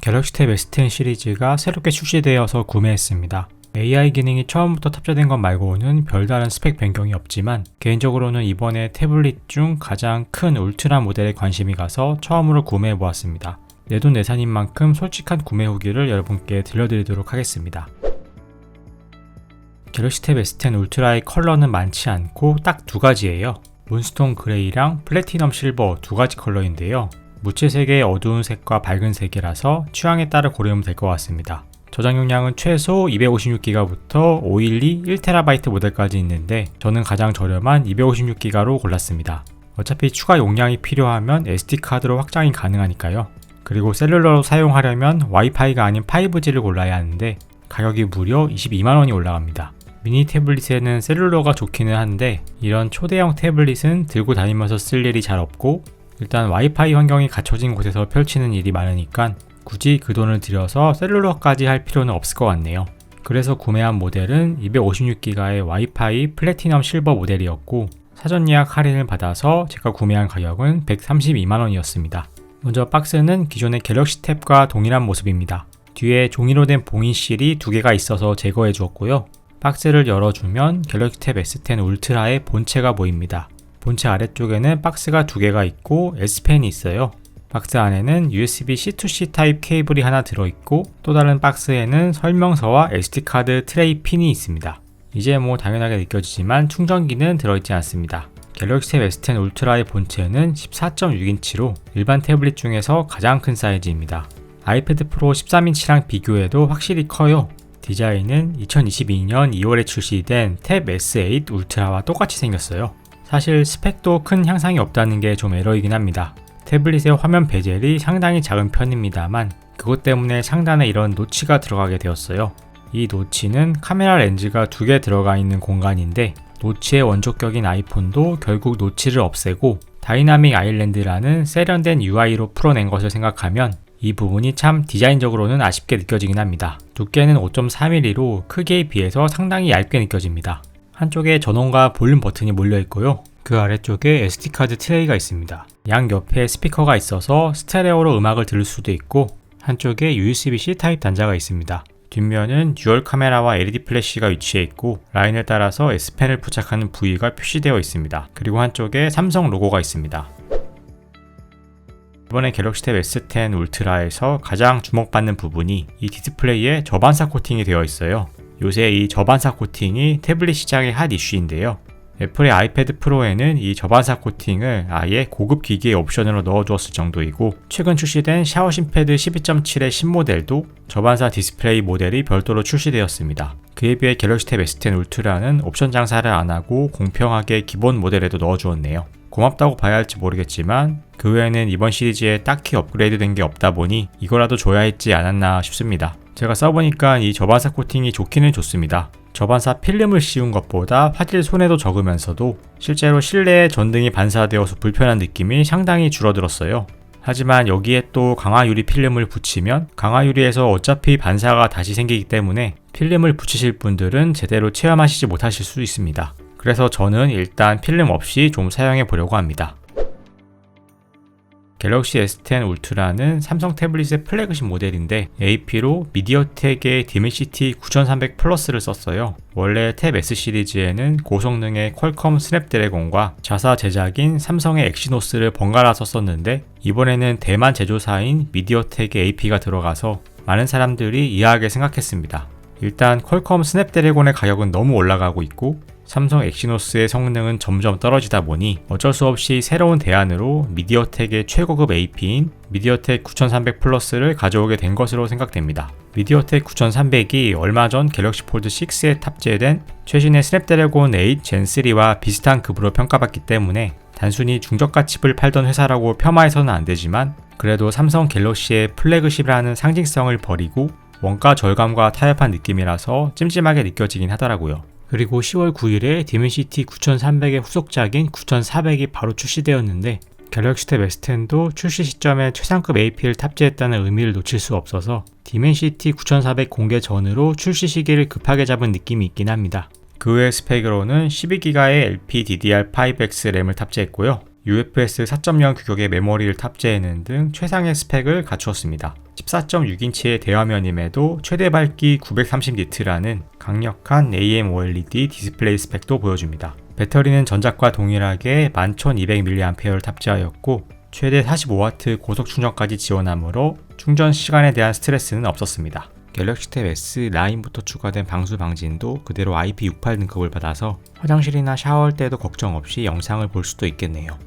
갤럭시 탭 S10 시리즈가 새롭게 출시되어서 구매했습니다. AI 기능이 처음부터 탑재된 것 말고는 별다른 스펙 변경이 없지만 개인적으로는 이번에 태블릿 중 가장 큰 울트라 모델에 관심이 가서 처음으로 구매해보았습니다. 내돈내산인 만큼 솔직한 구매 후기를 여러분께 들려드리도록 하겠습니다. 갤럭시 탭 S10 울트라의 컬러는 많지 않고 딱 두 가지예요. 문스톤 그레이랑 플래티넘 실버 두 가지 컬러인데요. 무채색의 어두운 색과 밝은 색이라서 취향에 따라 고르면 될 것 같습니다. 저장 용량은 최소 256GB부터 512 1TB 모델까지 있는데 저는 가장 저렴한 256GB로 골랐습니다. 어차피 추가 용량이 필요하면 SD카드로 확장이 가능하니까요. 그리고 셀룰러로 사용하려면 와이파이가 아닌 5G를 골라야 하는데 가격이 무려 22만원이 올라갑니다. 미니 태블릿에는 셀룰러가 좋기는 한데 이런 초대형 태블릿은 들고 다니면서 쓸 일이 잘 없고 일단 와이파이 환경이 갖춰진 곳에서 펼치는 일이 많으니까 굳이 그 돈을 들여서 셀룰러까지 할 필요는 없을 것 같네요. 그래서 구매한 모델은 256GB의 와이파이 플래티넘 실버 모델이었고 사전 예약 할인을 받아서 제가 구매한 가격은 132만원이었습니다. 먼저 박스는 기존의 갤럭시 탭과 동일한 모습입니다. 뒤에 종이로 된 봉인실이 두 개가 있어서 제거해 주었고요. 박스를 열어주면 갤럭시 탭 S10 울트라의 본체가 보입니다. 본체 아래쪽에는 박스가 두 개가 있고 S펜이 있어요. 박스 안에는 USB C2C 타입 케이블이 하나 들어있고 또 다른 박스에는 설명서와 SD카드 트레이 핀이 있습니다. 이제 당연하게 느껴지지만 충전기는 들어있지 않습니다. 갤럭시 탭 S10 울트라의 본체는 14.6인치로 일반 태블릿 중에서 가장 큰 사이즈입니다. 아이패드 프로 13인치랑 비교해도 확실히 커요. 디자인은 2022년 2월에 출시된 탭 S8 울트라와 똑같이 생겼어요. 사실 스펙도 큰 향상이 없다는 게 좀 에러이긴 합니다. 태블릿의 화면 베젤이 상당히 작은 편입니다만 그것 때문에 상단에 이런 노치가 들어가게 되었어요. 이 노치는 카메라 렌즈가 두 개 들어가 있는 공간인데 노치의 원조격인 아이폰도 결국 노치를 없애고 다이나믹 아일랜드라는 세련된 UI로 풀어낸 것을 생각하면 이 부분이 참 디자인적으로는 아쉽게 느껴지긴 합니다. 두께는 5.3mm로 크기에 비해서 상당히 얇게 느껴집니다. 한쪽에 전원과 볼륨 버튼이 몰려 있고요. 그 아래쪽에 SD카드 트레이가 있습니다. 양 옆에 스피커가 있어서 스테레오로 음악을 들을 수도 있고 한쪽에 USB-C 타입 단자가 있습니다. 뒷면은 듀얼 카메라와 LED 플래시가 위치해 있고 라인을 따라서 S펜을 부착하는 부위가 표시되어 있습니다. 그리고 한쪽에 삼성 로고가 있습니다. 이번에 갤럭시 탭 S10 울트라에서 가장 주목받는 부분이 이 디스플레이에 저반사 코팅이 되어 있어요. 요새 이 저반사 코팅이 태블릿 시장의 핫 이슈인데요. 애플의 아이패드 프로에는 이 저반사 코팅을 아예 고급 기기의 옵션으로 넣어주었을 정도이고 최근 출시된 샤오신 패드 12.7의 신모델도 저반사 디스플레이 모델이 별도로 출시되었습니다. 그에 비해 갤럭시 탭 S10 울트라는 옵션 장사를 안하고 공평하게 기본 모델에도 넣어주었네요. 고맙다고 봐야 할지 모르겠지만 그 외에는 이번 시리즈에 딱히 업그레이드 된 게 없다 보니 이거라도 줘야 했지 않았나 싶습니다. 제가 써보니까 이 저반사 코팅이 좋기는 좋습니다. 저반사 필름을 씌운 것보다 화질 손해도 적으면서도 실제로 실내에 전등이 반사되어서 불편한 느낌이 상당히 줄어들었어요. 하지만 여기에 또 강화유리 필름을 붙이면 강화유리에서 어차피 반사가 다시 생기기 때문에 필름을 붙이실 분들은 제대로 체험하시지 못하실 수 있습니다. 그래서 저는 일단 필름 없이 좀 사용해 보려고 합니다. 갤럭시 S10 울트라는 삼성 태블릿의 플래그십 모델인데 AP로 미디어텍의 디멘시티 9300 플러스를 썼어요. 원래 탭 S 시리즈에는 고성능의 퀄컴 스냅드래곤과 자사 제작인 삼성의 엑시노스를 번갈아 썼었는데 이번에는 대만 제조사인 미디어텍의 AP가 들어가서 많은 사람들이 이해하게 생각했습니다. 일단 퀄컴 스냅드래곤의 가격은 너무 올라가고 있고 삼성 엑시노스의 성능은 점점 떨어지다 보니 어쩔 수 없이 새로운 대안으로 미디어텍의 최고급 AP인 미디어텍 9300 플러스를 가져오게 된 것으로 생각됩니다. 미디어텍 9300이 얼마 전 갤럭시 폴드 6에 탑재된 최신의 스냅드래곤 8 젠3와 비슷한 급으로 평가받기 때문에 단순히 중저가 칩을 팔던 회사라고 폄하해서는 안 되지만 그래도 삼성 갤럭시의 플래그십이라는 상징성을 버리고 원가 절감과 타협한 느낌이라서 찜찜하게 느껴지긴 하더라고요. 그리고 10월 9일에 디멘시티 9300의 후속작인 9400이 바로 출시되었는데 갤럭시 탭 S10도 출시 시점에 최상급 AP를 탑재했다는 의미를 놓칠 수 없어서 디멘시티 9400 공개 전으로 출시 시기를 급하게 잡은 느낌이 있긴 합니다. 그 외 스펙으로는 12GB의 LPDDR5X 램을 탑재했고요. UFS 4.0 규격의 메모리를 탑재하는 등 최상의 스펙을 갖추었습니다. 14.6인치의 대화면임에도 최대 밝기 930니트라는 강력한 AMOLED 디스플레이 스펙도 보여줍니다. 배터리는 전작과 동일하게 11200mAh를 탑재하였고 최대 45W 고속 충전까지 지원하므로 충전 시간에 대한 스트레스는 없었습니다. 갤럭시 탭 S9부터 추가된 방수 방진도 그대로 IP68 등급을 받아서 화장실이나 샤워할 때도 걱정 없이 영상을 볼 수도 있겠네요.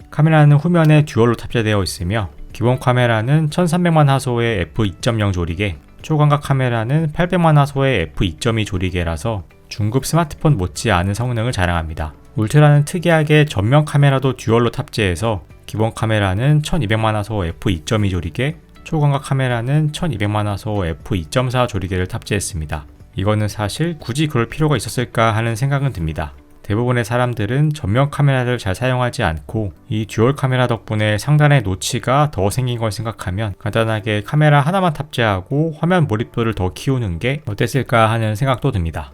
카메라는 후면에 듀얼로 탑재되어 있으며 기본 카메라는 1300만 화소의 f2.0 조리개, 초광각 카메라는 800만 화소의 f2.2 조리개라서 중급 스마트폰 못지않은 성능을 자랑합니다. 울트라는 특이하게 전면 카메라도 듀얼로 탑재해서 기본 카메라는 1200만 화소 f2.2 조리개, 초광각 카메라는 1200만 화소 f2.4 조리개를 탑재했습니다. 이거는 사실 굳이 그럴 필요가 있었을까 하는 생각은 듭니다. 대부분의 사람들은 전면 카메라를 잘 사용하지 않고 이 듀얼 카메라 덕분에 상단에 노치가 더 생긴 걸 생각하면 간단하게 카메라 하나만 탑재하고 화면 몰입도를 더 키우는 게 어땠을까 하는 생각도 듭니다.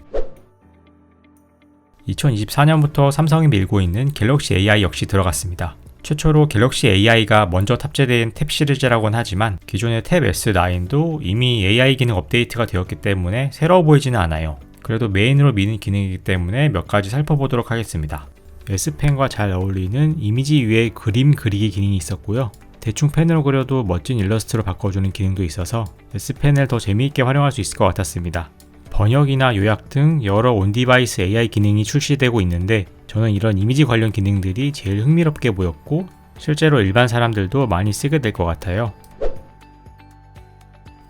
2024년부터 삼성이 밀고 있는 갤럭시 AI 역시 들어갔습니다. 최초로 갤럭시 AI가 먼저 탑재된 탭 시리즈라고는 하지만 기존의 탭 S9도 이미 AI 기능 업데이트가 되었기 때문에 새로워 보이지는 않아요. 그래도 메인으로 미는 기능이기 때문에 몇 가지 살펴보도록 하겠습니다. S펜과 잘 어울리는 이미지 위에 그림 그리기 기능이 있었고요. 대충 펜으로 그려도 멋진 일러스트로 바꿔주는 기능도 있어서 S펜을 더 재미있게 활용할 수 있을 것 같았습니다. 번역이나 요약 등 여러 온디바이스 AI 기능이 출시되고 있는데 저는 이런 이미지 관련 기능들이 제일 흥미롭게 보였고 실제로 일반 사람들도 많이 쓰게 될 것 같아요.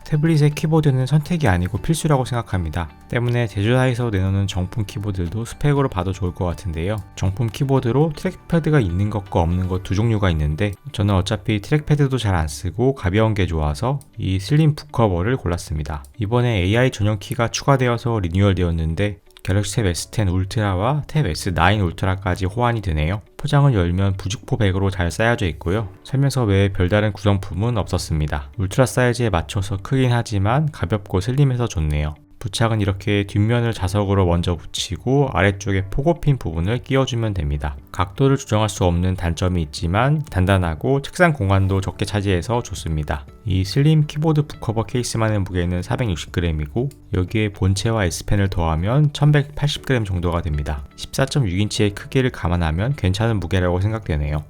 태블릿의 키보드는 선택이 아니고 필수라고 생각합니다. 때문에 제조사에서 내놓는 정품 키보드도 스펙으로 봐도 좋을 것 같은데요. 정품 키보드로 트랙패드가 있는 것과 없는 것 두 종류가 있는데 저는 어차피 트랙패드도 잘 안 쓰고 가벼운 게 좋아서 이 슬림 북커버를 골랐습니다. 이번에 AI 전용 키가 추가되어서 리뉴얼 되었는데 갤럭시 탭 S10 울트라와 탭 S9 울트라까지 호환이 되네요. 포장을 열면 부직포백으로 잘 쌓여져 있고요. 설명서 외에 별다른 구성품은 없었습니다. 울트라 사이즈에 맞춰서 크긴 하지만 가볍고 슬림해서 좋네요. 부착은 이렇게 뒷면을 자석으로 먼저 붙이고 아래쪽에 포고핀 부분을 끼워주면 됩니다. 각도를 조정할 수 없는 단점이 있지만 단단하고 책상 공간도 적게 차지해서 좋습니다. 이 슬림 키보드 북커버 케이스만의 무게는 460g이고 여기에 본체와 S펜을 더하면 1180g 정도가 됩니다. 14.6인치의 크기를 감안하면 괜찮은 무게라고 생각되네요.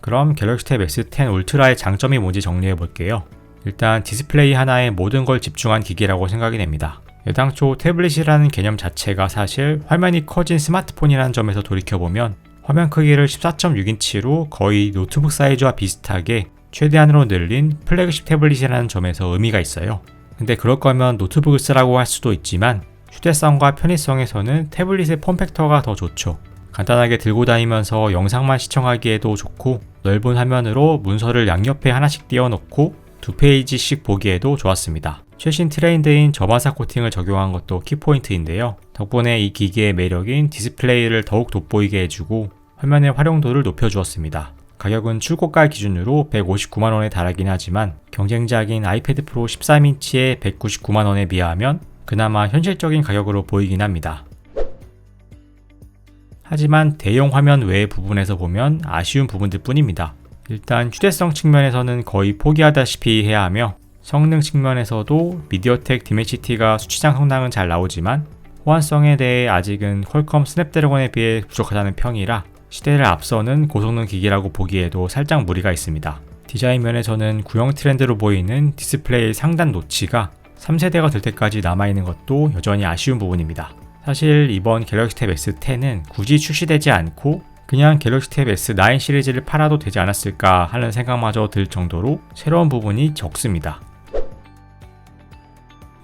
그럼 갤럭시 탭 S10 울트라의 장점이 뭔지 정리해 볼게요. 일단 디스플레이 하나에 모든 걸 집중한 기기라고 생각이 됩니다. 애당초 태블릿이라는 개념 자체가 사실 화면이 커진 스마트폰이라는 점에서 돌이켜보면 화면 크기를 14.6인치로 거의 노트북 사이즈와 비슷하게 최대한으로 늘린 플래그십 태블릿이라는 점에서 의미가 있어요. 근데 그럴 거면 노트북을 쓰라고 할 수도 있지만 휴대성과 편의성에서는 태블릿의 폼팩터가 더 좋죠. 간단하게 들고 다니면서 영상만 시청하기에도 좋고 넓은 화면으로 문서를 양옆에 하나씩 띄워놓고 2페이지씩 보기에도 좋았습니다. 최신 트렌드인 저마사 코팅을 적용한 것도 키포인트인데요. 덕분에 이 기기의 매력인 디스플레이를 더욱 돋보이게 해주고 화면의 활용도를 높여주었습니다. 가격은 출고가 기준으로 159만원에 달하긴 하지만 경쟁작인 아이패드 프로 13인치의 199만원에 비하면 그나마 현실적인 가격으로 보이긴 합니다. 하지만 대형 화면 외의 부분에서 보면 아쉬운 부분들 뿐입니다. 일단 휴대성 측면에서는 거의 포기하다시피 해야 하며 성능 측면에서도 미디어텍 디멘시티가 수치상 성능은 잘 나오지만 호환성에 대해 아직은 퀄컴 스냅드래곤에 비해 부족하다는 평이라 시대를 앞서는 고성능 기기라고 보기에도 살짝 무리가 있습니다. 디자인 면에서는 구형 트렌드로 보이는 디스플레이 상단 노치가 3세대가 될 때까지 남아있는 것도 여전히 아쉬운 부분입니다. 사실 이번 갤럭시 탭 S10은 굳이 출시되지 않고 그냥 갤럭시 탭 S9 시리즈를 팔아도 되지 않았을까 하는 생각마저 들 정도로 새로운 부분이 적습니다.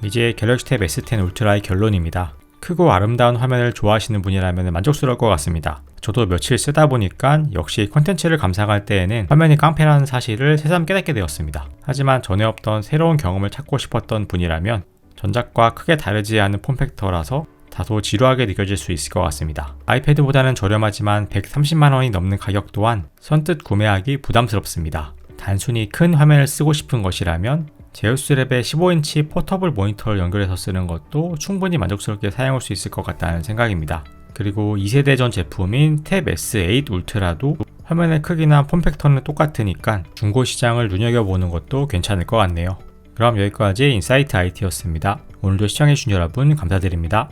이제 갤럭시 탭 S10 울트라의 결론입니다. 크고 아름다운 화면을 좋아하시는 분이라면 만족스러울 것 같습니다. 저도 며칠 쓰다 보니까 역시 컨텐츠를 감상할 때에는 화면이 깡패라는 사실을 새삼 깨닫게 되었습니다. 하지만 전에 없던 새로운 경험을 찾고 싶었던 분이라면 전작과 크게 다르지 않은 폼팩터라서 다소 지루하게 느껴질 수 있을 것 같습니다. 아이패드보다는 저렴하지만 130만원이 넘는 가격 또한 선뜻 구매하기 부담스럽습니다. 단순히 큰 화면을 쓰고 싶은 것이라면 제우스랩의 15인치 포터블 모니터를 연결해서 쓰는 것도 충분히 만족스럽게 사용할 수 있을 것 같다는 생각입니다. 그리고 2세대 전 제품인 탭 S8 울트라도 화면의 크기나 폼팩터는 똑같으니까 중고 시장을 눈여겨보는 것도 괜찮을 것 같네요. 그럼 여기까지 인사이트 IT였습니다. 오늘도 시청해주신 여러분 감사드립니다.